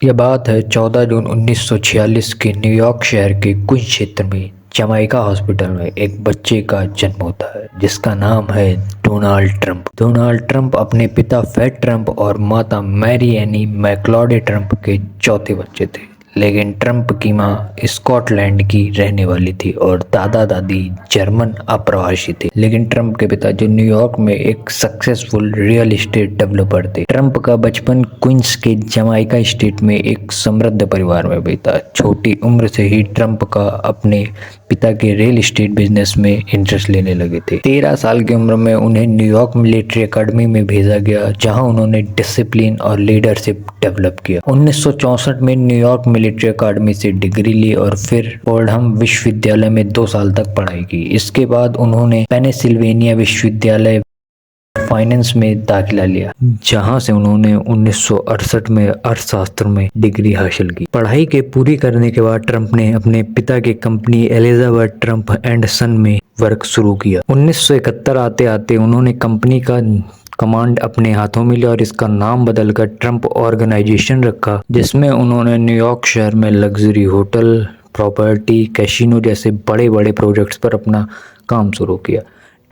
यह बात है 14 जून 1946 के न्यूयॉर्क शहर के क्वींस क्षेत्र में जमाइका हॉस्पिटल में एक बच्चे का जन्म होता है जिसका नाम है डोनाल्ड ट्रंप। डोनाल्ड ट्रंप अपने पिता फेड ट्रंप और माता मैरी एनी मैक्लॉडे ट्रंप के चौथे बच्चे थे, लेकिन ट्रंप की मां स्कॉटलैंड की रहने वाली थी और दादा दादी जर्मन अप्रवासी थे। लेकिन ट्रंप के पिता जो न्यूयॉर्क में एक सक्सेसफुल रियल एस्टेट डेवलपर थे। ट्रंप का बचपन क्वींस के जमाइका स्टेट में एक समृद्ध परिवार में बीता। छोटी उम्र से ही ट्रंप का अपने पिता के रियल एस्टेट बिजनेस में इंटरेस्ट लेने लगे थे। 13 साल की उम्र में उन्हें न्यूयॉर्क मिलिट्री एकेडमी में भेजा गया, जहां उन्होंने डिसिप्लिन और लीडरशिप डेवलप किया। 1964 में न्यूयॉर्क मिलिट्री एकेडमी से डिग्री ली और फिर फोर्डहम विश्वविद्यालय में 2 साल तक पढ़ाई की। इसके बाद उन्होंने पेनिसिल्वेनिया विश्वविद्यालय फाइनेंस में दाखिला लिया, जहां से उन्होंने 1968 में अर्थशास्त्र में डिग्री हासिल की। पढ़ाई के पूरी करने के बाद ट्रंप ने अपने पिता की कंपनी एलिजाबेथ ट्रंप एंड सन में वर्क शुरू किया। 1971 आते आते उन्होंने कंपनी का कमांड अपने हाथों में लिया और इसका नाम बदलकर ट्रंप ऑर्गेनाइजेशन रखा, जिसमें उन्होंने न्यूयॉर्क शहर में लग्जरी होटल, प्रॉपर्टी, कैसीनो जैसे बड़े बड़े प्रोजेक्ट्स पर अपना काम शुरू किया।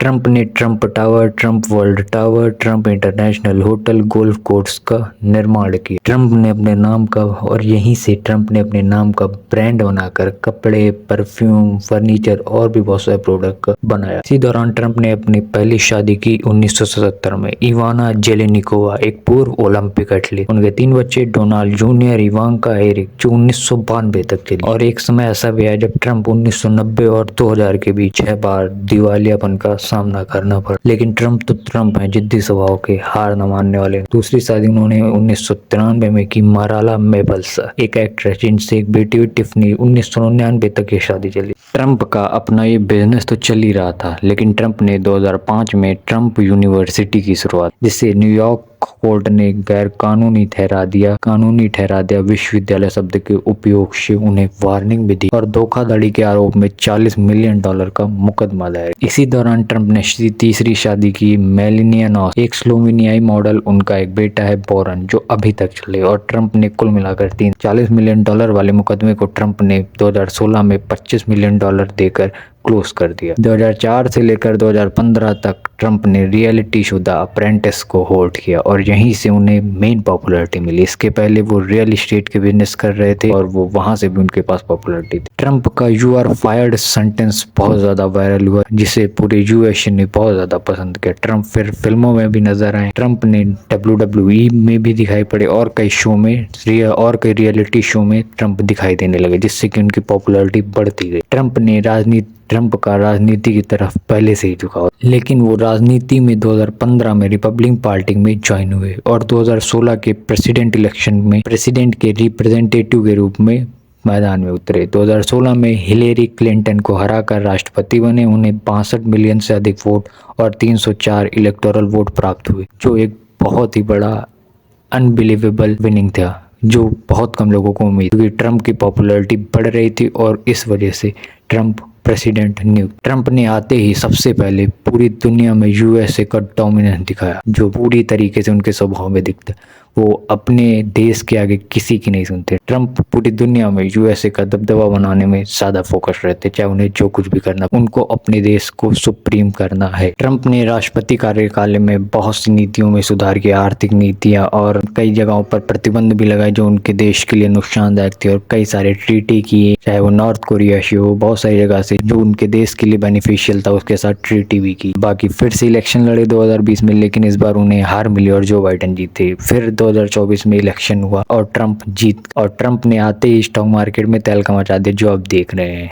ट्रंप ने Trump tower, Trump world tower, Trump international hotel, golf course का निर्माण किया। ट्रंप ने अपने नाम का और यहीं से ट्रंप ने अपने नाम का ब्रांड बनाकर कपड़े, परफ्यूम, फर्नीचर और भी बहुत सारे प्रोडक्ट बनाया। इसी दौरान ट्रंप ने अपनी पहली शादी की 1977 में। इवाना जेलेनिकोवा एक पूर्व ओलंपिक एथलीट। उनके 3 बच्चे डोनाल्ड जूनियर, इवांका, एरिक, जो 1992 तक चली। और एक समय ऐसा भी आया जब ट्रंप 1990 और 2000 के बीच 6 बार दिवालियापन का सामना करना पड़ा। लेकिन ट्रंप तो ट्रंप है, जिद्दी स्वभाव के, हार न मानने वाले। दूसरी शादी उन्होंने 1993 में की माराला मेबल्स, एक एक्ट्रेस, जिनसे एक बेटी हुई टिफनी। 1999 तक ये शादी चली। ट्रंप का अपना ये बिजनेस तो चल ही रहा था, लेकिन ट्रंप ने 2005 में ट्रंप यूनिवर्सिटी की शुरुआत, जिसे न्यूयॉर्क कोर्ट ने गैर कानूनी ठहरा दिया। विश्वविद्यालय शब्द के उपयोग से उन्हें वार्निंग भी दी और धोखाधड़ी के आरोप में $40 मिलियन का मुकदमा दायर। इसी दौरान ट्रंप ने तीसरी शादी की मेलानिया नॉस, एक स्लोवेनियाई मॉडल। उनका एक बेटा है बोरन, जो अभी तक चले। और ट्रंप ने कुल मिलाकर $40 मिलियन वाले मुकदमे को ट्रंप ने 2016 में $25 मिलियन देकर क्लोज कर दिया। 2004 से लेकर 2015 तक ट्रंप ने रियलिटी शो द अप्रेंटिस को होस्ट किया और यहीं से उन्हें मेन पॉपुलैरिटी मिली। इसके पहले वो रियल एस्टेट के बिजनेस कर रहे थे और वो वहां से भी उनके पास पॉपुलैरिटी थी। ट्रंप का यू आर फायर्ड सेंटेंस बहुत ज्यादा वायरल हुआ, जिसे पूरे यूएस ने बहुत ज्यादा पसंद किया। ट्रंप फिर फिल्मों में भी नजर आए। ट्रंप ने WWE में भी दिखाई पड़े और कई शो में और कई रियलिटी शो में ट्रंप दिखाई देने लगे, जिससे कि उनकी पॉपुलैरिटी बढ़ती गई। ट्रंप का राजनीति की तरफ पहले से ही झुकाव, लेकिन वो राजनीति में 2015 में रिपब्लिकन पार्टी में ज्वाइन हुए और 2016 के प्रेसिडेंट इलेक्शन में प्रेसिडेंट के रिप्रेजेंटेटिव के रूप में मैदान में उतरे। 2016 में हिलेरी क्लिंटन को हराकर राष्ट्रपति बने। उन्हें 62 मिलियन से अधिक वोट और 304 इलेक्टोरल वोट प्राप्त हुए, जो एक बहुत ही बड़ा अनबिलीवेबल विनिंग था, जो बहुत कम लोगों को उम्मीद, क्योंकि ट्रंप की पॉपुलैरिटी बढ़ रही थी और इस वजह से ट्रंप प्रेसिडेंट नियुक्त। ट्रंप ने आते ही सबसे पहले पूरी दुनिया में यूएसए का डोमिनेंस दिखाया, जो पूरी तरीके से उनके स्वभाव में दिखता। वो अपने देश के आगे किसी की नहीं सुनते। ट्रंप पूरी दुनिया में यूएसए का दबदबा बनाने में ज्यादा फोकस रहते, चाहे उन्हें जो कुछ भी करना, उनको अपने देश को सुप्रीम करना है। ट्रंप ने राष्ट्रपति कार्यकाल में बहुत सी नीतियों में सुधार किया, आर्थिक नीतियां, और कई जगहों पर प्रतिबंध भी लगाए जो उनके देश के लिए नुकसानदायक थे, और कई सारे ट्रीटी किए, चाहे वो नॉर्थ कोरिया से हो, बहुत सारी जगह से जो उनके देश के लिए बेनिफिशियल था उसके साथ ट्रीटी भी की। बाकी फिर से इलेक्शन लड़े 2020 में, लेकिन इस बार उन्हें हार मिली और जो बाइडेन जीते। फिर 2024 में इलेक्शन हुआ और ट्रंप जीत, और ट्रंप ने आते ही स्टॉक मार्केट में तहलका मचा दिया, जो अब देख रहे हैं।